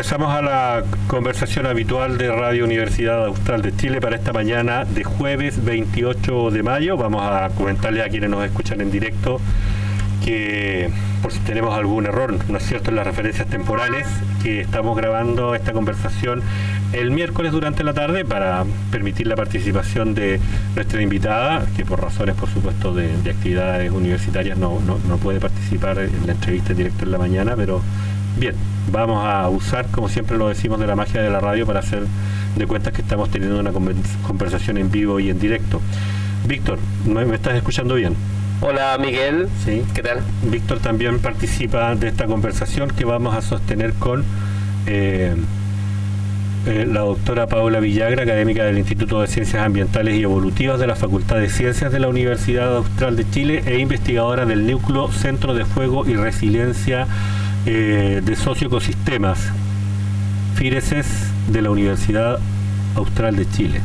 Regresamos a la conversación habitual de Radio Universidad Austral de Chile para esta mañana de jueves 28 de mayo. Vamos a comentarle a quienes nos escuchan en directo que, por si tenemos algún error, no es cierto, en las referencias temporales, que estamos grabando esta conversación el miércoles durante la tarde para permitir la participación de nuestra invitada, que por razones, por supuesto, de actividades universitarias no puede participar en la entrevista en directo en la mañana, pero bien, vamos a usar, como siempre lo decimos, de la magia de la radio para hacer de cuentas que estamos teniendo una conversación en vivo y en directo. Víctor, ¿me estás escuchando bien? Hola Miguel, sí. ¿Qué tal? Víctor también participa de esta conversación que vamos a sostener con la doctora Paula Villagra, académica del Instituto de Ciencias Ambientales y Evolutivas de la Facultad de Ciencias de la Universidad Austral de Chile e investigadora del Núcleo Centro de Fuego y Resiliencia de Socioecosistemas, FIRESES, de la Universidad Austral de Chile.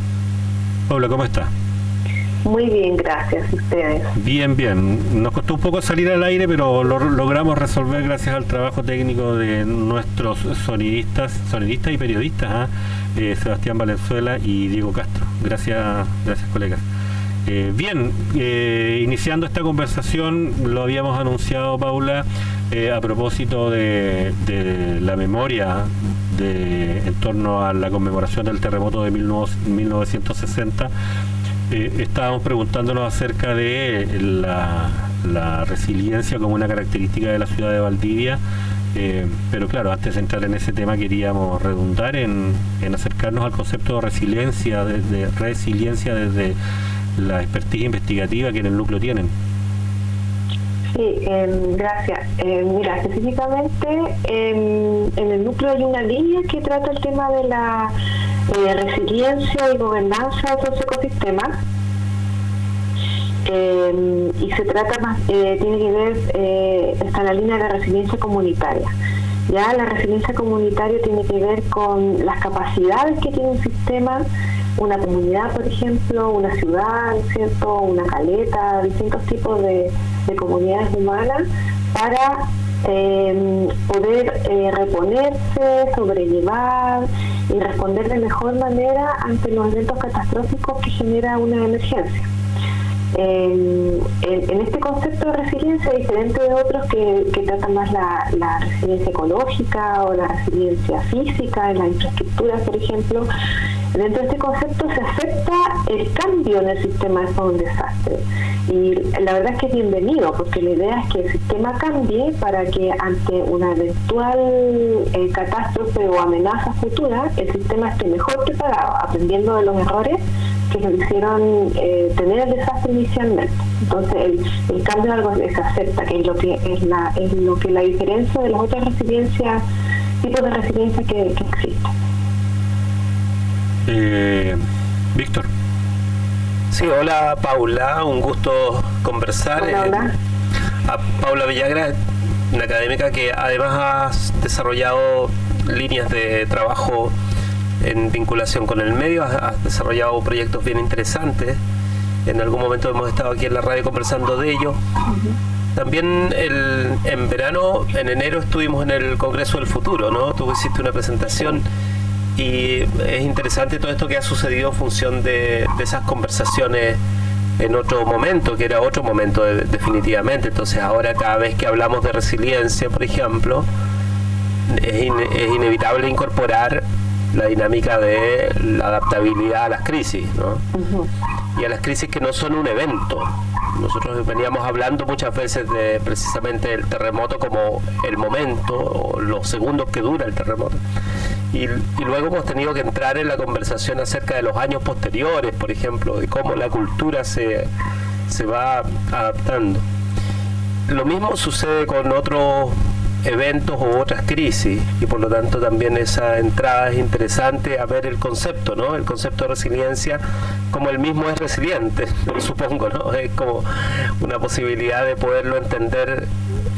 Paula, ¿cómo está? Muy bien, gracias. ¿Ustedes? Bien, bien. Nos costó un poco salir al aire, pero lo logramos resolver gracias al trabajo técnico de nuestros sonidistas y periodistas, Sebastián Valenzuela y Diego Castro. Gracias colegas. Bien, iniciando esta conversación, lo habíamos anunciado, Paula, a propósito de la memoria en torno a la conmemoración del terremoto de 1960. Estábamos preguntándonos acerca de la resiliencia como una característica de la ciudad de Valdivia, pero claro, antes de entrar en ese tema queríamos redundar en acercarnos al concepto de resiliencia desde la expertise investigativa que en el núcleo tienen. Sí, gracias. Mira, específicamente en el núcleo hay una línea que trata el tema de la resiliencia y gobernanza de los ecosistemas, y se trata más, tiene que ver, está en la línea de la resiliencia comunitaria. Ya la resiliencia comunitaria tiene que ver con las capacidades que tiene un sistema, una comunidad, por ejemplo, una ciudad, ¿cierto?, una caleta, distintos tipos de comunidades humanas para poder reponerse, sobrellevar y responder de mejor manera ante los eventos catastróficos que genera una emergencia. En este concepto de resiliencia, diferente de otros que tratan más la resiliencia ecológica o la resiliencia física en las infraestructuras, por ejemplo, dentro de este concepto se acepta el cambio en el sistema después de un desastre. Y la verdad es que es bienvenido, porque la idea es que el sistema cambie para que ante una eventual catástrofe o amenaza futura, el sistema esté mejor preparado, aprendiendo de los errores que nos hicieron tener el desastre inicialmente. Entonces el cambio es algo que se acepta, que es lo que la diferencia de las otras resiliencias, tipos de resiliencia que existen. Víctor. Sí, hola Paula, un gusto conversar. Hola. A Paula Villagra, una académica que además ha desarrollado líneas de trabajo en vinculación con el medio, ha desarrollado proyectos bien interesantes. En algún momento hemos estado aquí en la radio conversando de ello. También en verano, en enero, estuvimos en el Congreso del Futuro, ¿no? Tú hiciste una presentación y es interesante todo esto que ha sucedido en función de esas conversaciones en otro momento, que era otro momento definitivamente. Entonces ahora cada vez que hablamos de resiliencia, por ejemplo, es inevitable incorporar la dinámica de la adaptabilidad a las crisis, ¿no? Y a las crisis que no son un evento. Nosotros veníamos hablando muchas veces de precisamente el terremoto como el momento o los segundos que dura el terremoto. Y luego hemos tenido que entrar en la conversación acerca de los años posteriores, por ejemplo, de cómo la cultura se va adaptando. Lo mismo sucede con otros eventos u otras crisis, y por lo tanto también esa entrada es interesante a ver el concepto, ¿no? El concepto de resiliencia, como el mismo es resiliente, supongo, ¿no? Es como una posibilidad de poderlo entender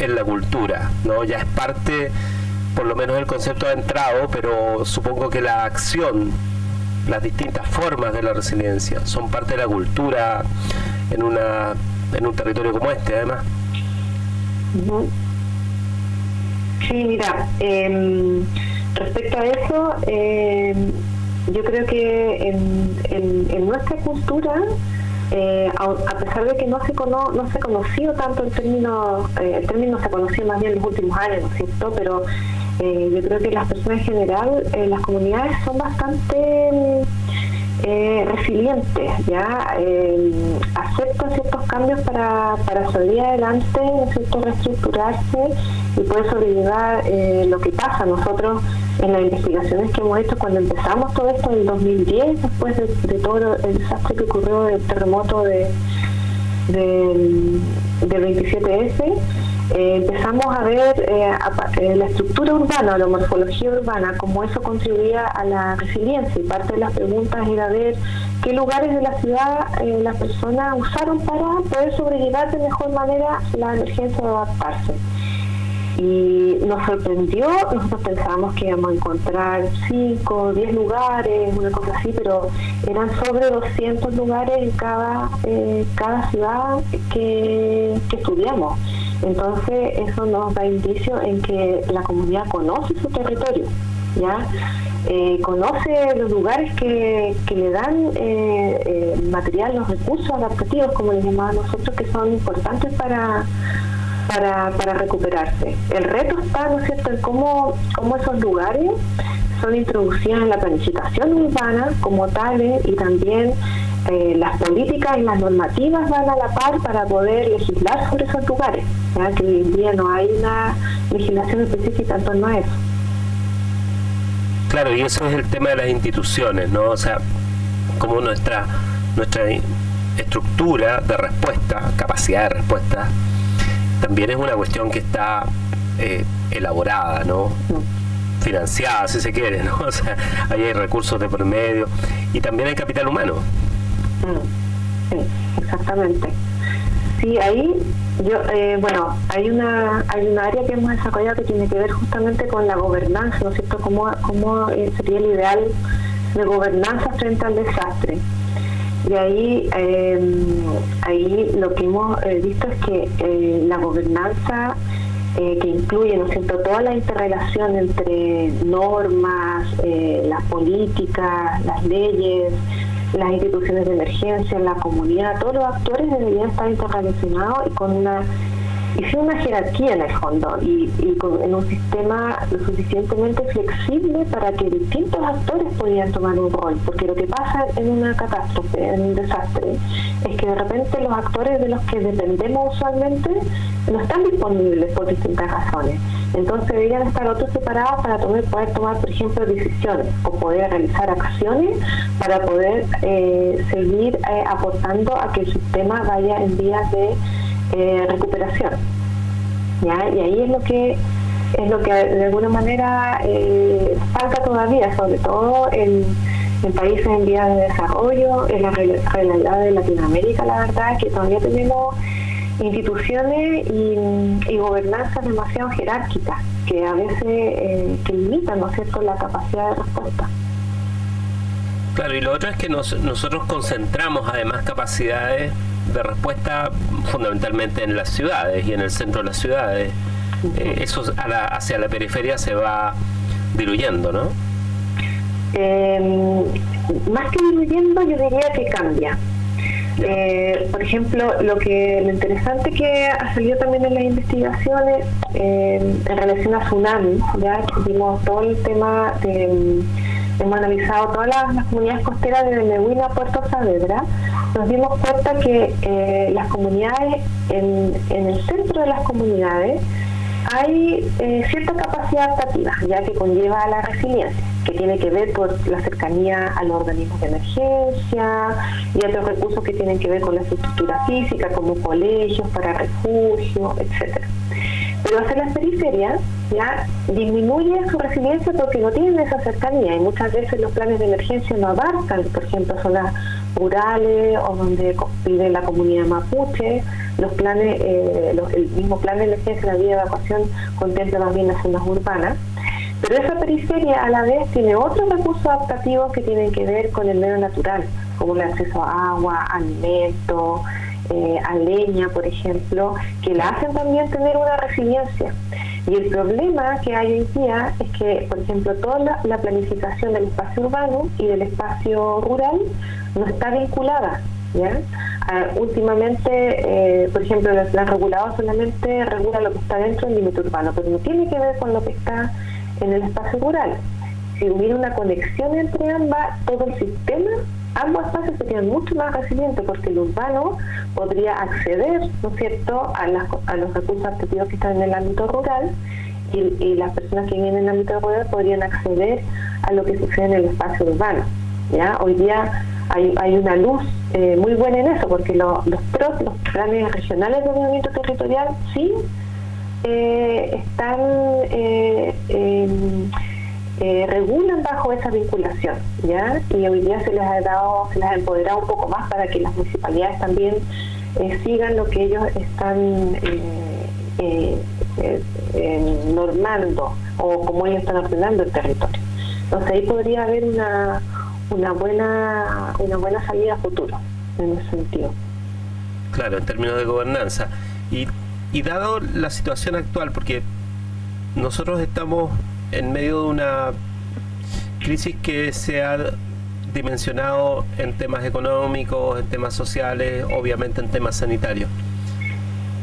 en la cultura, ¿no? Ya es parte, por lo menos el concepto ha entrado, pero supongo que la acción, las distintas formas de la resiliencia son parte de la cultura en un territorio como este, además. Sí, mira, Respecto a eso, yo creo que en nuestra cultura, a pesar de que no se ha conocido tanto el término se conoció más bien en los últimos años, ¿no es cierto? Pero yo creo que las personas en general, las comunidades son bastante resilientes, ¿ya? Aceptan ciertos cambios para salir adelante, ¿no es cierto?, reestructurarse y poder sobrellevar lo que pasa. Nosotros, en las investigaciones que hemos hecho cuando empezamos todo esto en el 2010, después de todo el desastre que ocurrió del terremoto del 27F, empezamos a ver la estructura urbana, la morfología urbana, cómo eso contribuía a la resiliencia, y parte de las preguntas era ver qué lugares de la ciudad las personas usaron para poder sobrellevar de mejor manera la emergencia de adaptarse. Y nos sorprendió, nosotros pensábamos que íbamos a encontrar 5 o 10 lugares, una cosa así, pero eran sobre 200 lugares en cada ciudad que estudiamos. Entonces eso nos da indicio en que la comunidad conoce su territorio, ¿ya? Conoce los lugares que le dan material, los recursos adaptativos, como les llamamos nosotros, que son importantes para recuperarse. El reto está, ¿no es cierto?, en cómo esos lugares son introducidos en la planificación urbana como tales, y también las políticas y las normativas van a la par para poder legislar sobre esos lugares, ¿ya? Que hoy en día no hay una legislación específica en torno a eso. Claro, y eso es el tema de las instituciones, ¿no? O sea, como nuestra estructura de respuesta, capacidad de respuesta, también es una cuestión que está elaborada, ¿no? Financiada, si se quiere, ¿no? O sea, ahí hay recursos de por medio y también hay capital humano. Sí, exactamente. Sí, ahí hay una área que hemos desarrollado que tiene que ver justamente con la gobernanza, ¿no es cierto? Cómo sería el ideal de gobernanza frente al desastre. Y ahí lo que hemos visto es que la gobernanza que incluye, ¿no es cierto?, toda la interrelación entre normas, las políticas, las leyes, las instituciones de emergencia, la comunidad, todos los actores deberían estar interrelacionados y con una jerarquía en el fondo, y en un sistema lo suficientemente flexible para que distintos actores podían tomar un rol, porque lo que pasa en una catástrofe, en un desastre, es que de repente los actores de los que dependemos usualmente no están disponibles por distintas razones. Entonces deberían estar otros separados para poder tomar, por ejemplo, decisiones o poder realizar acciones para poder seguir aportando a que el sistema vaya en vías de recuperación, ¿ya? Y ahí es lo que de alguna manera falta todavía, sobre todo en países en vías de desarrollo, en la realidad de Latinoamérica. La verdad es que todavía tenemos instituciones y gobernanzas demasiado jerárquicas que a veces que limitan, ¿no es cierto?, la capacidad de respuesta. Claro, y lo otro es que nosotros concentramos además capacidades de respuesta fundamentalmente en las ciudades y en el centro de las ciudades. Eso hacia la periferia se va diluyendo, ¿no? Más que diluyendo, yo diría que cambia. Por ejemplo, lo interesante que ha salido también en las investigaciones en relación a tsunami, ya vimos todo el tema hemos analizado todas las comunidades costeras desde Nehuina a Puerto Saavedra. Nos dimos cuenta que las comunidades, en el centro de las comunidades, hay cierta capacidad adaptativa, ya que conlleva a la resiliencia, que tiene que ver por la cercanía a los organismos de emergencia y otros recursos que tienen que ver con la estructura física, como colegios para refugio, etcétera. Pero hacia las periferias ya disminuye su resiliencia porque no tienen esa cercanía, y muchas veces los planes de emergencia no abarcan, por ejemplo, zonas rurales o donde vive la comunidad mapuche. Los planes, el mismo plan de emergencia, la vía de evacuación, contempla más bien las zonas urbanas. Pero esa periferia a la vez tiene otros recursos adaptativos que tienen que ver con el medio natural, como el acceso a agua, alimentos, a leña, por ejemplo, que la hacen también tener una resiliencia. Y el problema que hay hoy día es que, por ejemplo, toda la planificación del espacio urbano y del espacio rural no está vinculada, ¿ya? Últimamente, por ejemplo, el plan regulador solamente regula lo que está dentro del límite urbano, pero no tiene que ver con lo que está en el espacio rural. Si hubiera una conexión entre todo el sistema, ambos espacios serían mucho más resilientes, porque el urbano podría acceder, ¿no es cierto?, a los recursos adquisitivos que están en el ámbito rural, y las personas que viven en el ámbito rural podrían acceder a lo que sucede en el espacio urbano, ¿ya? Hoy día hay una luz muy buena en eso, porque los planes regionales de ordenamiento territorial sí regulan bajo esa vinculación, ¿ya? Y hoy día se les ha empoderado un poco más para que las municipalidades también sigan lo que ellos están normando, o como ellos están ordenando el territorio. Entonces ahí podría haber una buena salida a futuro en ese sentido. Claro, en términos de gobernanza. Y dado la situación actual, porque nosotros estamos en medio de una crisis que se ha dimensionado en temas económicos, en temas sociales, obviamente en temas sanitarios,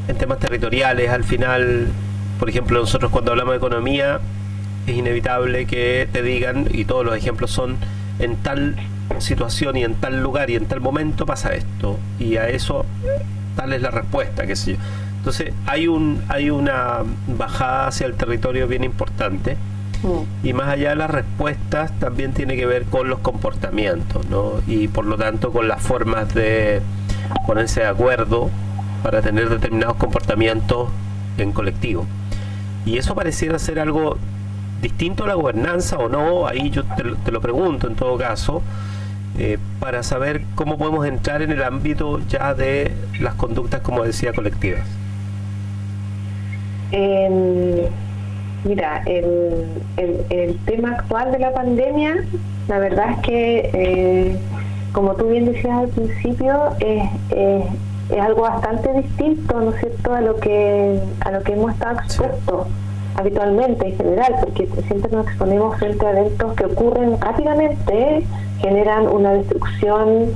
en temas territoriales. Al final, por ejemplo, nosotros cuando hablamos de economía es inevitable que te digan, y todos los ejemplos son, en tal situación y en tal lugar y en tal momento pasa esto, y a eso tal es la respuesta, qué sé yo. Entonces hay una bajada hacia el territorio bien importante. Y más allá de las respuestas también tiene que ver con los comportamientos, ¿no? Y por lo tanto con las formas de ponerse de acuerdo para tener determinados comportamientos en colectivo. Y eso pareciera ser algo distinto a la gobernanza, o no. Ahí yo te lo pregunto en todo caso, para saber cómo podemos entrar en el ámbito ya de las conductas, como decía, colectivas. Mira, el tema actual de la pandemia, la verdad es que, como tú bien decías al principio, es algo bastante distinto, ¿no es cierto?, a lo que hemos estado expuestos habitualmente en general, porque siempre nos exponemos frente a eventos que ocurren rápidamente, generan una destrucción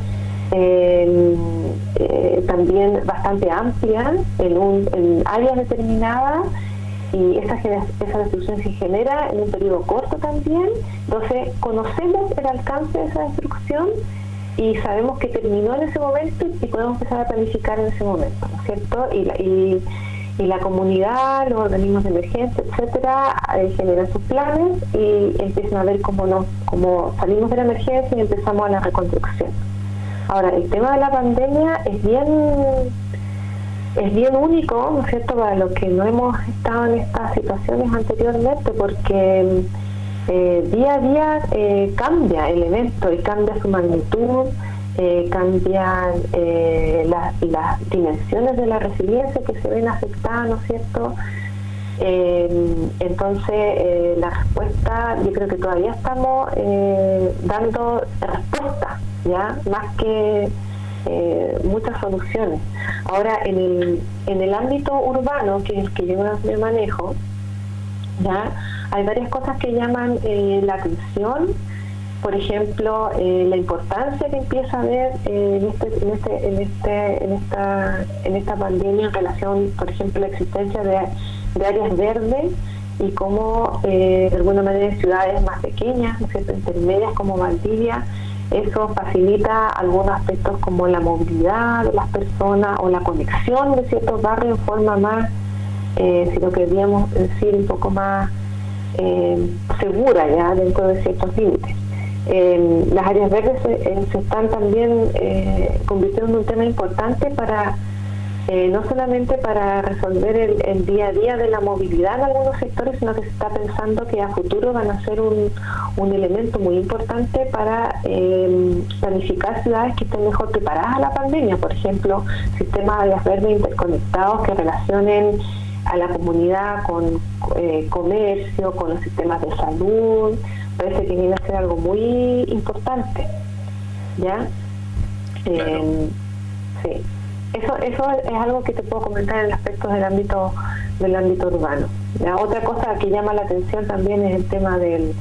también bastante amplia en áreas determinadas, y esa destrucción se genera en un periodo corto también. Entonces conocemos el alcance de esa destrucción y sabemos que terminó en ese momento y podemos empezar a planificar en ese momento, ¿no es cierto? Y la comunidad, los organismos de emergencia, etcétera, generan sus planes y empiezan a ver cómo salimos de la emergencia y empezamos a la reconstrucción. Ahora, el tema de la pandemia es bien único, ¿no es cierto?, para los que no hemos estado en estas situaciones anteriormente, porque día a día cambia el evento y cambia su magnitud, cambian las dimensiones de la resiliencia que se ven afectadas, ¿no es cierto? Entonces la respuesta, yo creo que todavía estamos dando respuesta, ya más que muchas soluciones. Ahora, en el ámbito urbano, que es el que yo me manejo, ya hay varias cosas que llaman la atención. Por ejemplo, la importancia que empieza a haber en esta pandemia en relación, por ejemplo, a la existencia de áreas verdes, y cómo de alguna manera en ciudades más pequeñas, ¿no es cierto?, intermedias como Valdivia, eso facilita algunos aspectos como la movilidad de las personas o la conexión de ciertos barrios en forma más, si lo queríamos decir, un poco más segura, ya dentro de ciertos límites. Las áreas verdes se están también convirtiendo en un tema importante para no solamente para resolver el día a día de la movilidad en algunos sectores, sino que se está pensando que a futuro van a ser un elemento muy importante para planificar ciudades que estén mejor preparadas a la pandemia. Por ejemplo, sistemas de áreas verdes interconectados que relacionen a la comunidad con comercio, con los sistemas de salud. Parece que viene a ser algo muy importante, ¿ya? Claro. Sí. Eso es algo que te puedo comentar en el aspecto del ámbito urbano. La otra cosa que llama la atención también es el tema de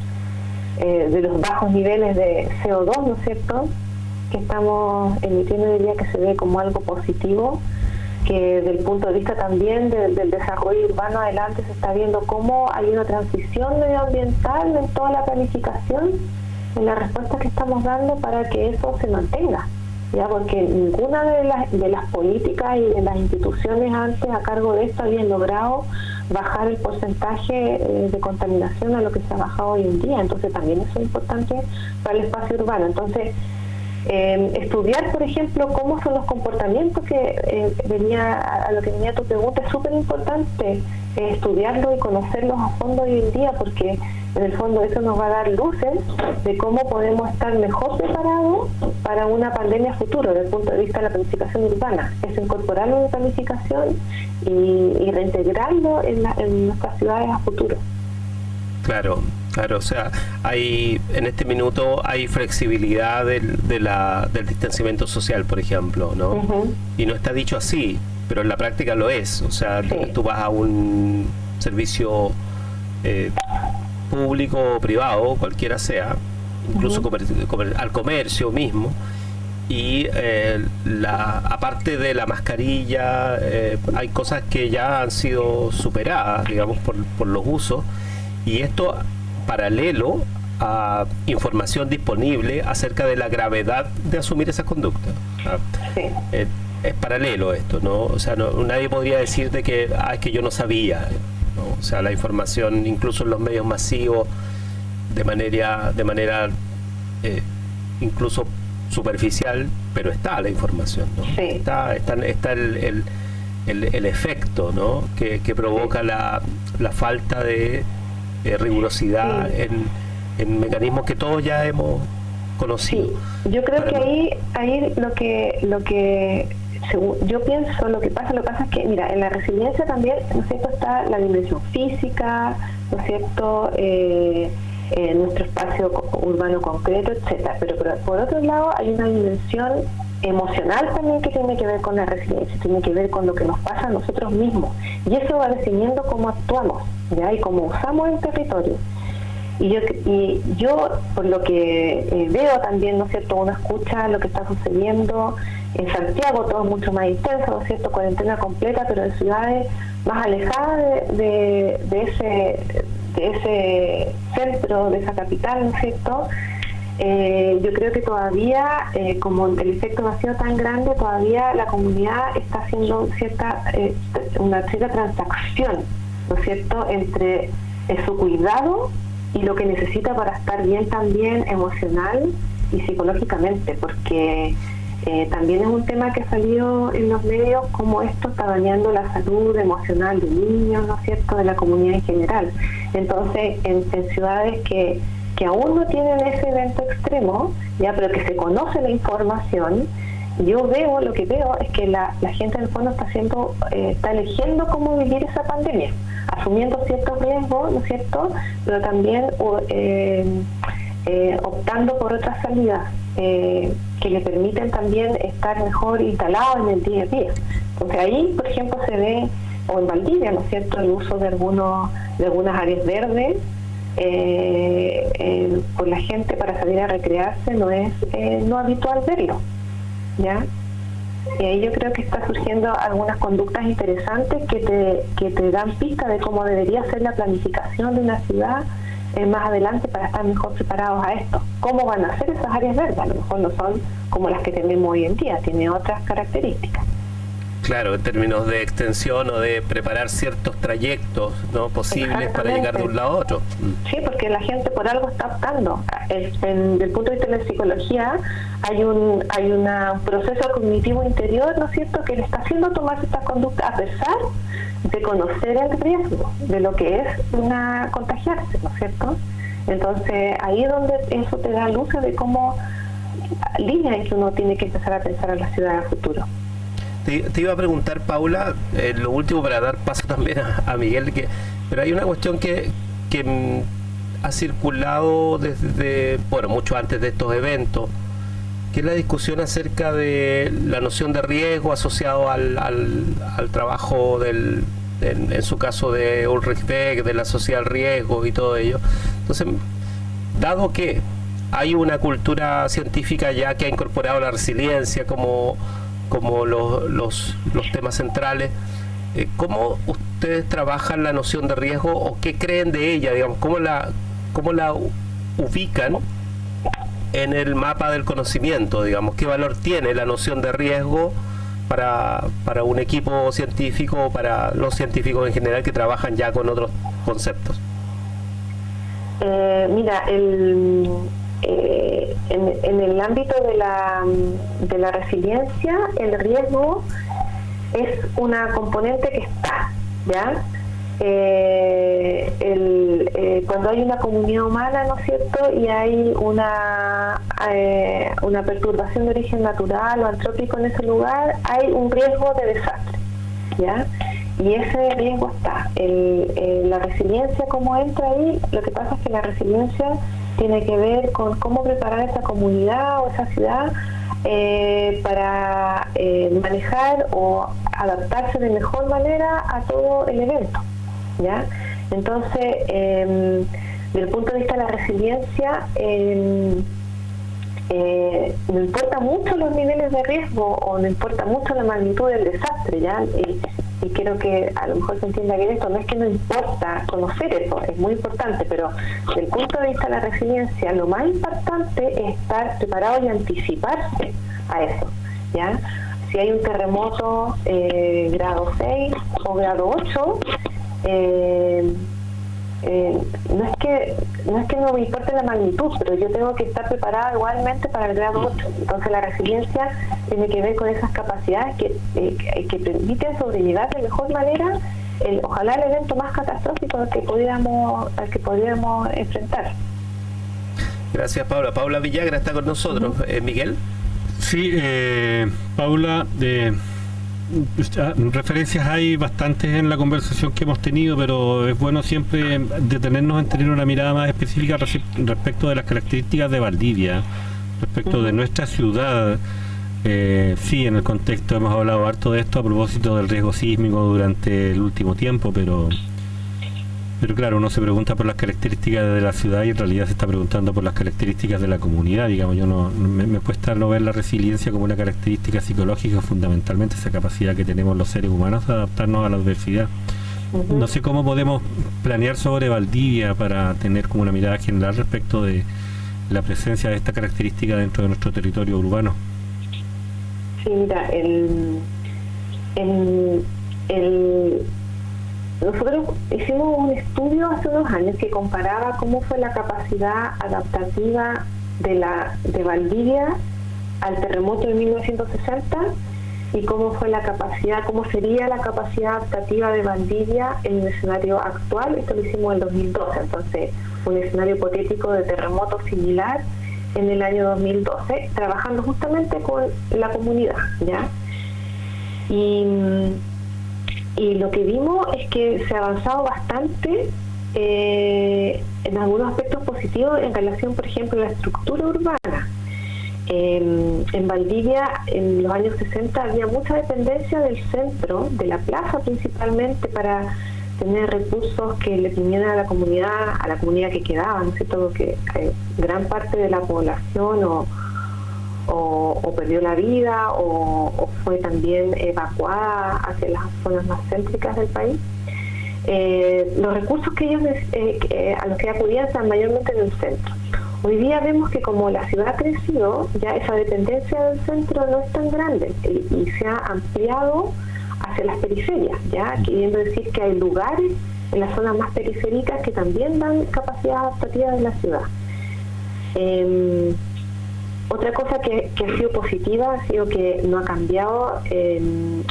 los bajos niveles de CO2, ¿no es cierto?, que estamos emitiendo, diría que se ve como algo positivo, que desde el punto de vista también del desarrollo urbano adelante se está viendo cómo hay una transición medioambiental en toda la planificación, en la respuesta que estamos dando para que eso se mantenga, ya, porque ninguna de las políticas y de las instituciones antes a cargo de esto habían logrado bajar el porcentaje de contaminación a lo que se ha bajado hoy en día. Entonces también eso es importante para el espacio urbano. Entonces estudiar, por ejemplo, cómo son los comportamientos que a lo que venía tu pregunta, es súper importante estudiarlo y conocerlos a fondo hoy en día, porque en el fondo eso nos va a dar luces de cómo podemos estar mejor preparados para una pandemia futuro desde el punto de vista de la planificación urbana. Es incorporarlo en la planificación y reintegrarlo en nuestras ciudades a futuro. Claro, o sea, en este minuto hay flexibilidad del distanciamiento social, por ejemplo, ¿no? Uh-huh. Y no está dicho así, pero en la práctica lo es. O sea, sí. Tú vas a un servicio público o privado, cualquiera sea, incluso uh-huh. Al comercio mismo, y aparte de la mascarilla, hay cosas que ya han sido superadas, digamos, por los usos, y esto paralelo a información disponible acerca de la gravedad de asumir esa conducta. Sí. Es paralelo esto, ¿no? O sea, nadie podría decir de que es que yo no sabía, ¿no? O sea, la información, incluso en los medios masivos, de manera incluso superficial, pero está la información, ¿no? Sí. Está el efecto, ¿no?, que provoca sí. la falta de rigurosidad sí. en mecanismos que todos ya hemos conocido. Sí. Yo creo que ahí lo que según yo pienso, lo que pasa es que, mira, en la resiliencia también, ¿no es cierto?, está la dimensión física, ¿no es cierto?, nuestro espacio urbano concreto, etcétera. Pero por otro lado hay una dimensión emocional también que tiene que ver con la resiliencia, tiene que ver con lo que nos pasa a nosotros mismos. Y eso va definiendo cómo actuamos, ¿ya?, y cómo usamos el territorio. Y yo por lo que veo también, ¿no es cierto?, uno escucha lo que está sucediendo en Santiago, todo es mucho más intenso, ¿no es cierto?, cuarentena completa, pero en ciudades más alejadas de ese centro, de esa capital, ¿no es cierto?, yo creo que todavía, como el efecto no ha sido tan grande, todavía la comunidad está haciendo una cierta transacción, ¿no es cierto?, entre su cuidado y lo que necesita para estar bien también emocional y psicológicamente, porque también es un tema que ha salido en los medios, como esto está dañando la salud emocional de niños, ¿no es cierto?, de la comunidad en general. Entonces, en ciudades que aún no tienen ese evento extremo, ya, pero que se conoce la información, lo que veo es que la gente en el fondo está eligiendo cómo vivir esa pandemia, asumiendo ciertos riesgos, ¿no es cierto?, pero también optando por otras salidas que le permiten también estar mejor instalados en el día a día. Entonces ahí, por ejemplo, se ve, o en Valdivia, ¿no es cierto?, el uso de algunas áreas verdes por la gente para salir a recrearse no es no habitual verlo, ¿ya? Y ahí yo creo que está surgiendo algunas conductas interesantes que te dan pista de cómo debería ser la planificación de una ciudad más adelante para estar mejor preparados a esto. ¿Cómo van a ser esas áreas verdes? A lo mejor no son como las que tenemos hoy en día, tiene otras características. Claro, en términos de extensión o de preparar ciertos trayectos, ¿no?, posibles para llegar de un lado a otro. Sí, porque la gente por algo está optando. Desde el punto de vista de la psicología hay un proceso cognitivo interior, ¿no es cierto?, que le está haciendo tomar estas conductas a pesar de conocer el riesgo de lo que es contagiarse, ¿no es cierto? Entonces ahí es donde eso te da luces de cómo línea en que uno tiene que empezar a pensar en la ciudad del futuro. Te iba a preguntar, Paula, lo último para dar paso también a Miguel, pero hay una cuestión que ha circulado desde, mucho antes de estos eventos, que es la discusión acerca de la noción de riesgo asociado al trabajo del en su caso de Ulrich Beck, de la social riesgo y todo ello. Entonces, dado que hay una cultura científica ya que ha incorporado la resiliencia como los temas centrales, ¿cómo ustedes trabajan la noción de riesgo o qué creen de ella, digamos, cómo la ubican en el mapa del conocimiento, digamos, qué valor tiene la noción de riesgo para un equipo científico o para los científicos en general que trabajan ya con otros conceptos? Mira, en el ámbito de la resiliencia, el riesgo es una componente que está, ¿ya? Cuando hay una comunidad humana, ¿no es cierto?, y hay una perturbación de origen natural o antrópico en ese lugar, hay un riesgo de desastre, ¿ya? Y ese riesgo está. La resiliencia, ¿cómo entra ahí? Lo que pasa es que la resiliencia tiene que ver con cómo preparar esa comunidad o esa ciudad para manejar o adaptarse de mejor manera a todo el evento, ¿ya? Entonces, desde el punto de vista de la resiliencia, no importa mucho los niveles de riesgo o no importa mucho la magnitud del desastre, ¿ya? Y quiero que a lo mejor se entienda bien esto, no es que no importa conocer eso, es muy importante, pero desde el punto de vista de la resiliencia, lo más importante es estar preparado y anticiparse a eso, ¿ya? Si hay un terremoto grado 6 o grado 8, no es que no me importe la magnitud, pero yo tengo que estar preparada igualmente para el grado 8. Entonces la resiliencia tiene que ver con esas capacidades que permiten sobrellevar de mejor manera ojalá el evento más catastrófico al que pudiéramos enfrentar. Gracias, Paula. Paula Villagra está con nosotros. Miguel. Sí, Paula, referencias hay bastantes en la conversación que hemos tenido, pero es bueno siempre detenernos en tener una mirada más específica respecto de las características de Valdivia, respecto de nuestra ciudad. Sí, en el contexto hemos hablado harto de esto a propósito del riesgo sísmico durante el último tiempo, pero claro, uno se pregunta por las características de la ciudad y en realidad se está preguntando por las características de la comunidad. Digamos, yo me cuesta no ver la resiliencia como una característica psicológica, fundamentalmente esa capacidad que tenemos los seres humanos de adaptarnos a la adversidad. No sé cómo podemos planear sobre Valdivia para tener como una mirada general respecto de la presencia de esta característica dentro de nuestro territorio urbano. Sí, mira, nosotros hicimos un estudio hace unos años que comparaba cómo fue la capacidad adaptativa de Valdivia al terremoto de 1960 y cómo sería la capacidad adaptativa de Valdivia en el escenario actual. Esto lo hicimos en el 2012, entonces un escenario hipotético de terremoto similar en el año 2012, trabajando justamente con la comunidad, ¿ya? Y lo que vimos es que se ha avanzado bastante en algunos aspectos positivos en relación, por ejemplo, a la estructura urbana. En Valdivia, en los años 60, había mucha dependencia del centro, de la plaza principalmente, para tener recursos que le vinieran a la comunidad que quedaba, ¿no es cierto? Que gran parte de la población o perdió la vida o fue también evacuada hacia las zonas más céntricas del país. Los recursos que ellos a los que acudían están mayormente en el centro. Hoy día vemos que como la ciudad ha crecido, ya esa dependencia del centro no es tan grande y se ha ampliado hacia las periferias, ya queriendo decir que hay lugares en las zonas más periféricas que también dan capacidad adaptativa de la ciudad. Otra cosa que ha sido positiva ha sido que no ha cambiado.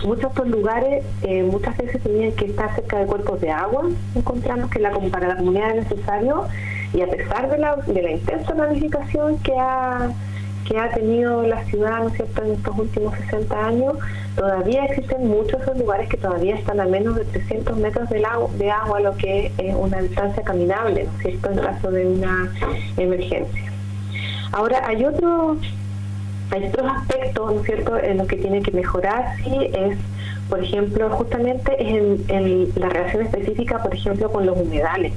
Muchos de estos lugares muchas veces tenían que estar cerca de cuerpos de agua. Encontramos que para la comunidad es necesario, y a pesar de la intensa planificación que ha tenido la ciudad, ¿no es cierto?, en estos últimos 60 años, todavía existen muchos de esos lugares que todavía están a menos de 300 metros de agua, lo que es una distancia caminable, ¿no es cierto?, en caso de una emergencia. Ahora, hay otro Hay otros aspectos, ¿no es cierto?, en los que tiene que mejorar, sí, es, por ejemplo, justamente es en la relación específica, por ejemplo, con los humedales.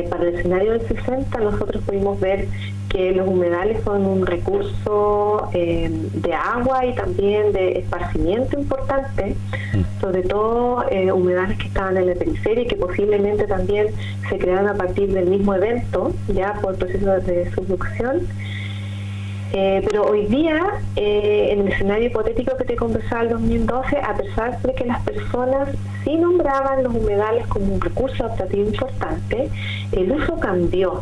Para el escenario del 60 nosotros pudimos ver que los humedales son un recurso de agua y también de esparcimiento importante, sobre todo humedales que estaban en la periferia y que posiblemente también se crearon a partir del mismo evento, ya por proceso de subducción. Pero hoy día, en el escenario hipotético que te conversaba en 2012, a pesar de que las personas sí nombraban los humedales como un recurso adaptativo importante, el uso cambió.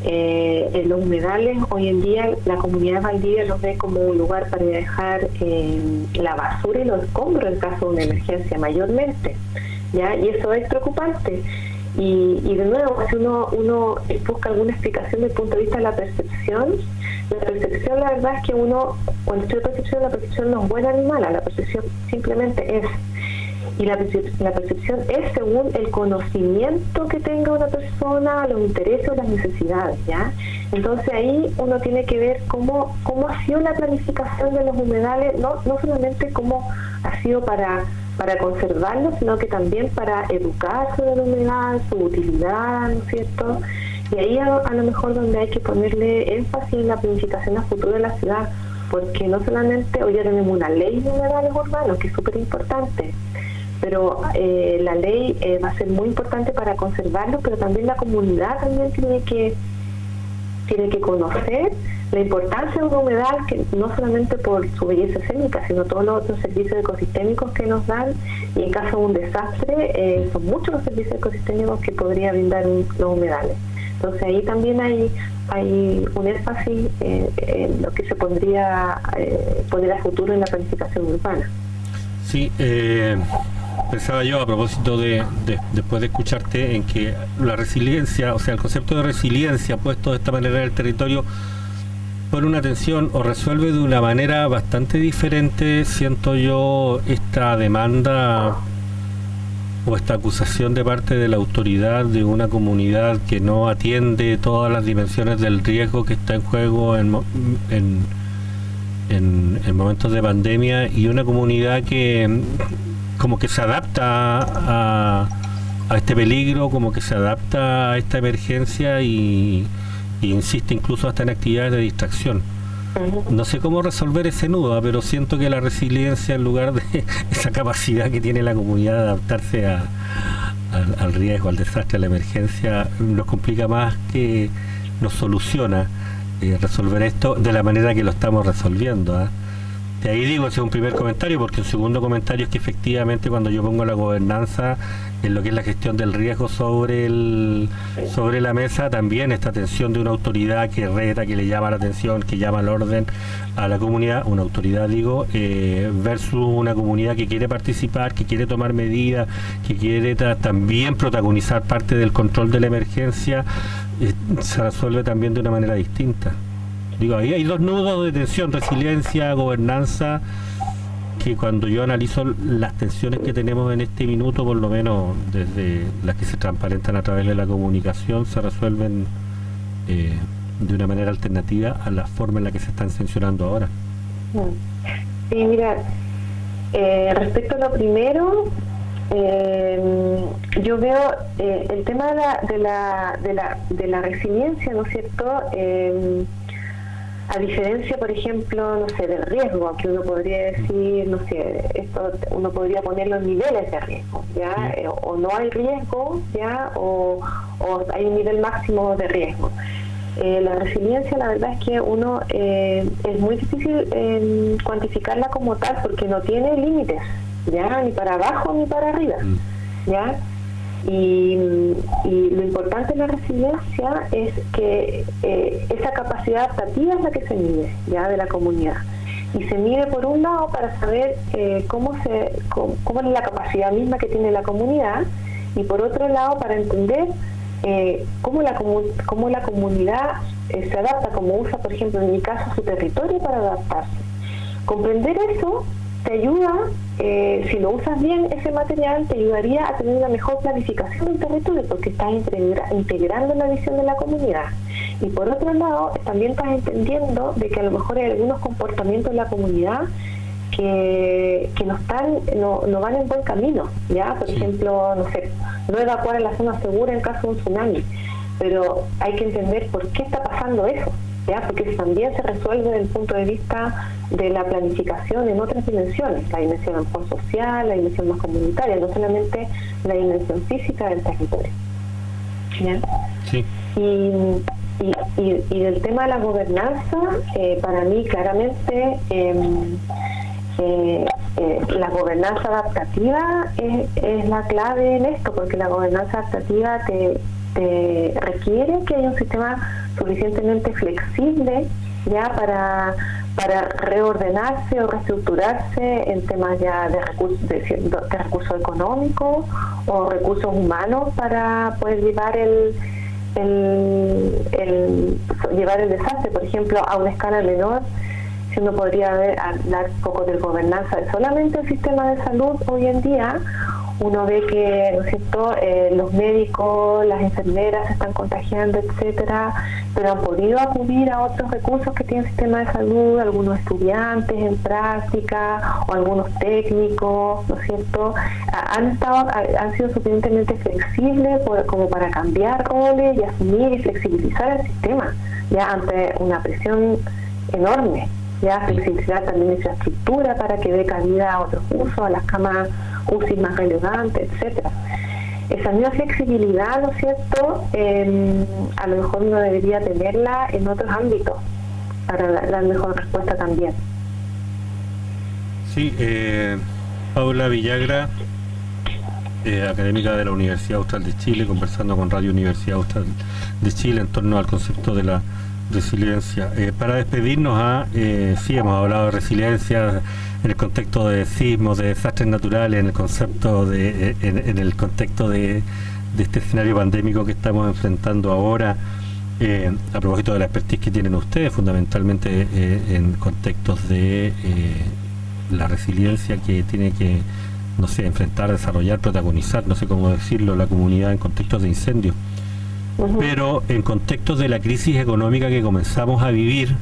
En los humedales, hoy en día, la comunidad de Valdivia los ve como un lugar para dejar la basura y los escombros en caso de una emergencia mayormente, ¿ya? Y eso es preocupante. Y de nuevo, si uno busca alguna explicación desde el punto de vista de la percepción, la verdad es que uno, cuando estoy percepción, la percepción no es buena ni mala, la percepción simplemente es. Y la percepción es según el conocimiento que tenga una persona, los intereses o las necesidades, ¿ya? Entonces ahí uno tiene que ver cómo ha sido la planificación de los humedales, no solamente cómo ha sido para conservarlos, sino que también para educar sobre la humedad, su utilidad, ¿no es cierto? Y ahí a lo mejor donde hay que ponerle énfasis en la planificación a futuro de la ciudad, porque no solamente hoy ya tenemos una ley de humedales urbanos, que es súper importante, pero la ley va a ser muy importante para conservarlo, pero también la comunidad también tiene que conocer la importancia de un humedal, que no solamente por su belleza escénica, sino todos los otros servicios ecosistémicos que nos dan, y en caso de un desastre son muchos los servicios ecosistémicos que podría brindar los humedales. Entonces ahí también hay un énfasis en lo que se podría poner a futuro en la planificación urbana. Sí, pensaba yo a propósito después de escucharte en que la resiliencia, o sea, el concepto de resiliencia puesto de esta manera en el territorio pone una atención o resuelve de una manera bastante diferente, siento yo, esta demanda o esta acusación de parte de la autoridad de una comunidad que no atiende todas las dimensiones del riesgo que está en juego en momentos de pandemia, y una comunidad que como que se adapta a este peligro, como que se adapta a esta emergencia y insiste incluso hasta en actividades de distracción. No sé cómo resolver ese nudo, pero siento que la resiliencia, en lugar de esa capacidad que tiene la comunidad de adaptarse al riesgo, al desastre, a la emergencia, nos complica más que nos soluciona resolver esto de la manera que lo estamos resolviendo. De ahí digo, ese es un primer comentario, porque un segundo comentario es que efectivamente cuando yo pongo la gobernanza en lo que es la gestión del riesgo sobre la mesa, también esta atención de una autoridad que reta, que le llama la atención, que llama al orden a la comunidad, una autoridad digo, versus una comunidad que quiere participar, que quiere tomar medidas, que quiere también protagonizar parte del control de la emergencia, se resuelve también de una manera distinta. Digo, ahí hay dos nudos de tensión, resiliencia, gobernanza, que cuando yo analizo las tensiones que tenemos en este minuto, por lo menos desde las que se transparentan a través de la comunicación, se resuelven de una manera alternativa a la forma en la que se están sancionando ahora. Sí, mira, respecto a lo primero, yo veo el tema de la resiliencia, ¿no es cierto? A diferencia, por ejemplo, no sé, del riesgo, que uno podría decir, no sé, esto uno podría poner los niveles de riesgo, ¿ya? O no hay riesgo, ¿ya? O hay un nivel máximo de riesgo. La resiliencia, la verdad es que uno es muy difícil cuantificarla como tal, porque no tiene límites, ¿ya? Ni para abajo ni para arriba, ¿ya? Y lo importante de la resiliencia es que esa capacidad adaptativa es la que se mide, ya, de la comunidad, y se mide por un lado para saber cómo es la capacidad misma que tiene la comunidad, y por otro lado para entender cómo la comunidad se adapta, cómo usa, por ejemplo, en mi caso, su territorio para adaptarse. Comprender eso te ayuda, si lo usas bien, ese material te ayudaría a tener una mejor planificación del territorio, porque estás integrando la visión de la comunidad. Y por otro lado, también estás entendiendo de que a lo mejor hay algunos comportamientos en la comunidad que no van en buen camino, ¿ya? Por ejemplo, no sé, no evacuar a la zona segura en caso de un tsunami, pero hay que entender por qué está pasando eso, ¿ya? Porque también se resuelve desde el punto de vista de la planificación en otras dimensiones, la dimensión a lo mejor social, la dimensión más comunitaria, no solamente la dimensión física del territorio, ¿ya? Sí. Y del tema de la gobernanza, para mí claramente la gobernanza adaptativa es la clave en esto, porque la gobernanza adaptativa te requiere que haya un sistema suficientemente flexible ya para reordenarse o reestructurarse en temas ya de recursos económicos o recursos humanos para poder llevar llevar el desastre, por ejemplo, a una escala menor. Si uno podría hablar un poco de gobernanza de solamente el sistema de salud hoy en día, uno ve que, ¿no es cierto?, los médicos, las enfermeras se están contagiando, etcétera, pero han podido acudir a otros recursos que tiene el sistema de salud, algunos estudiantes en práctica o algunos técnicos, ¿no es cierto?, han sido suficientemente flexibles como para cambiar roles y asumir y flexibilizar el sistema, ya ante una presión enorme, ya flexibilizar también la infraestructura para que dé cabida a otros usos, a las camas UCI más relevantes, etcétera. Esa misma flexibilidad, ¿no es cierto?, a lo mejor uno debería tenerla en otros ámbitos para dar mejor respuesta también. Sí, Paula Villagra, académica de la Universidad Austral de Chile, conversando con Radio Universidad Austral de Chile en torno al concepto de la resiliencia. Para despedirnos, sí, hemos hablado de resiliencia en el contexto de sismos, de desastres naturales, en el concepto en el contexto de este escenario pandémico que estamos enfrentando ahora, a propósito de la expertise que tienen ustedes, fundamentalmente en contextos de la resiliencia que tiene que, no sé, enfrentar, desarrollar, protagonizar, no sé cómo decirlo, la comunidad en contextos de incendios. Pero en contextos de la crisis económica que comenzamos a vivir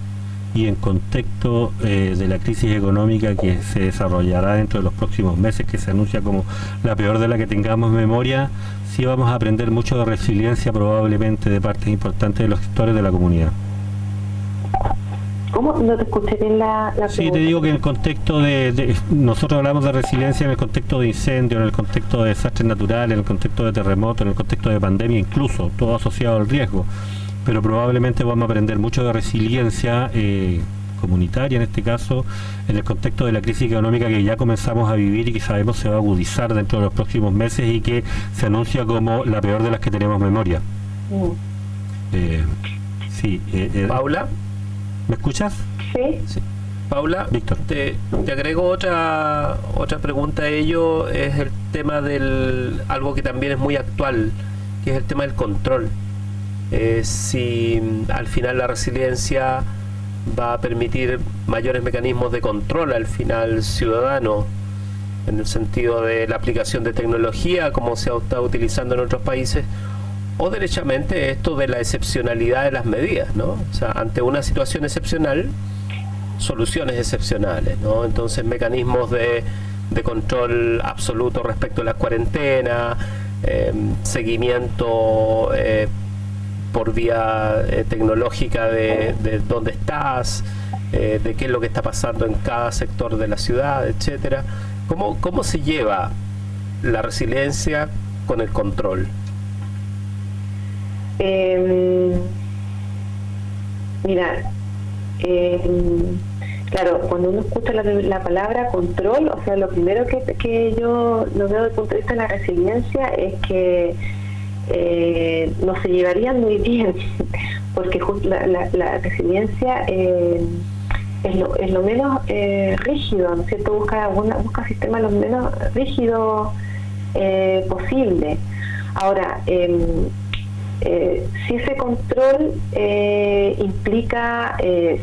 y en contexto de la crisis económica que se desarrollará dentro de los próximos meses, que se anuncia como la peor de la que tengamos memoria, sí vamos a aprender mucho de resiliencia probablemente de partes importantes de los sectores de la comunidad. ¿Cómo? No te escuché bien la pregunta. Sí, te digo que en el contexto nosotros hablamos de resiliencia en el contexto de incendio, en el contexto de desastres naturales, en el contexto de terremotos, en el contexto de pandemia incluso, todo asociado al riesgo. Pero probablemente vamos a aprender mucho de resiliencia comunitaria, en este caso, en el contexto de la crisis económica que ya comenzamos a vivir y que sabemos se va a agudizar dentro de los próximos meses y que se anuncia como la peor de las que tenemos memoria. Paula, ¿me escuchas? Sí. Paula, Víctor. Te agrego otra pregunta a ello, es el tema algo que también es muy actual, que es el tema del control. Si al final la resiliencia va a permitir mayores mecanismos de control al final ciudadano, en el sentido de la aplicación de tecnología como se está utilizando en otros países, o derechamente esto de la excepcionalidad de las medidas, ¿no? O sea, ante una situación excepcional, soluciones excepcionales, ¿no? Entonces mecanismos de control absoluto respecto a la cuarentena, seguimiento por vía tecnológica de dónde estás, de qué es lo que está pasando en cada sector de la ciudad, etcétera. ¿Cómo se lleva la resiliencia con el control? Mira, claro, cuando uno escucha la palabra control, o sea, lo primero que yo lo veo desde el punto de vista de la resiliencia es que no se llevarían muy bien, porque la resiliencia es lo menos rígido, ¿no es cierto? Busca sistemas lo menos rígidos posible. Ahora, si ese control implica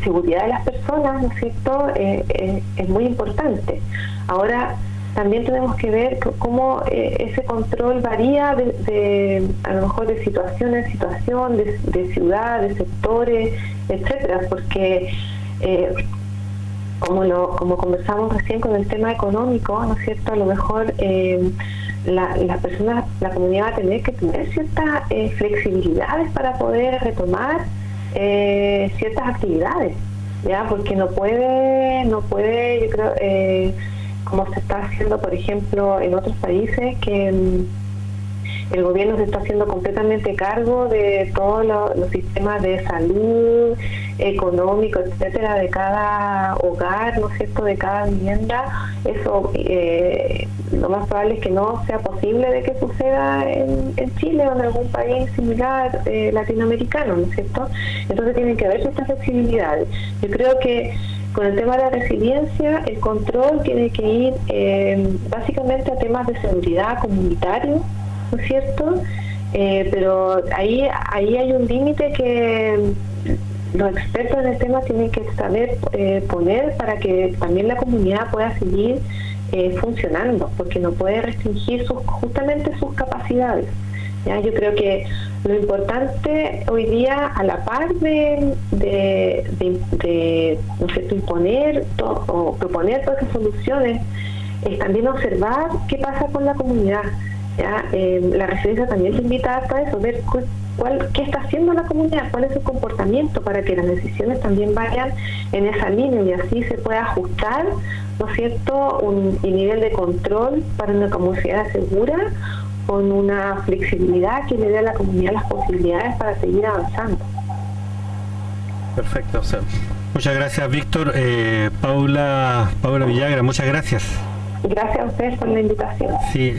seguridad de las personas, ¿no es cierto?, es muy importante. Ahora, también tenemos que ver cómo ese control varía a lo mejor de situación en situación, de ciudad, de sectores, etcétera, porque como conversamos recién con el tema económico, ¿no es cierto? A lo mejor las personas, la comunidad va a tener que tener ciertas flexibilidades para poder retomar ciertas actividades, ya, porque no puede, yo creo, como se está haciendo, por ejemplo, en otros países, que el gobierno se está haciendo completamente cargo de todos los sistemas de salud, económico, etcétera, de cada hogar, ¿no es cierto?, de cada vivienda. Eso lo más probable es que no sea posible de que suceda en Chile o en algún país similar latinoamericano, ¿no es cierto? Entonces tienen que haber estas flexibilidades. Yo creo que con el tema de la resiliencia, el control tiene que ir básicamente a temas de seguridad comunitario, ¿no es cierto? Pero ahí hay un límite que los expertos en el tema tienen que saber poner para que también la comunidad pueda seguir funcionando, porque no puede restringir justamente sus capacidades. ¿Ya? Yo creo que lo importante hoy día, a la par de ¿no es cierto?, imponer o proponer todas esas soluciones, es también observar qué pasa con la comunidad. ¿Ya? La resiliencia también te invita a eso, ver qué está haciendo la comunidad, cuál es su comportamiento, para que las decisiones también vayan en esa línea y así se pueda ajustar, ¿no es cierto?, un nivel de control para una comunidad segura, con una flexibilidad que le dé a la comunidad las posibilidades para seguir avanzando. Perfecto, Sam. Muchas gracias, Víctor. Paula Villagra, muchas gracias. Gracias a ustedes por la invitación. Sí,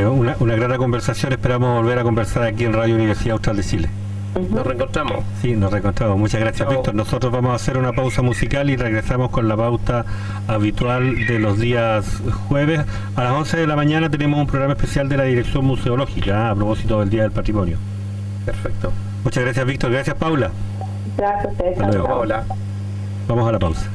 una grata conversación. Esperamos volver a conversar aquí en Radio Universidad Austral de Chile. Nos reencontramos. Sí, nos reencontramos. Muchas gracias, Chao. Víctor. Nosotros vamos a hacer una pausa musical y regresamos con la pauta habitual de los días jueves. A las 11 de la mañana tenemos un programa especial de la Dirección Museológica, a propósito del Día del Patrimonio. Perfecto. Muchas gracias, Víctor. Gracias, Paula. Gracias a ustedes. Hasta luego. Hola. Vamos a la pausa.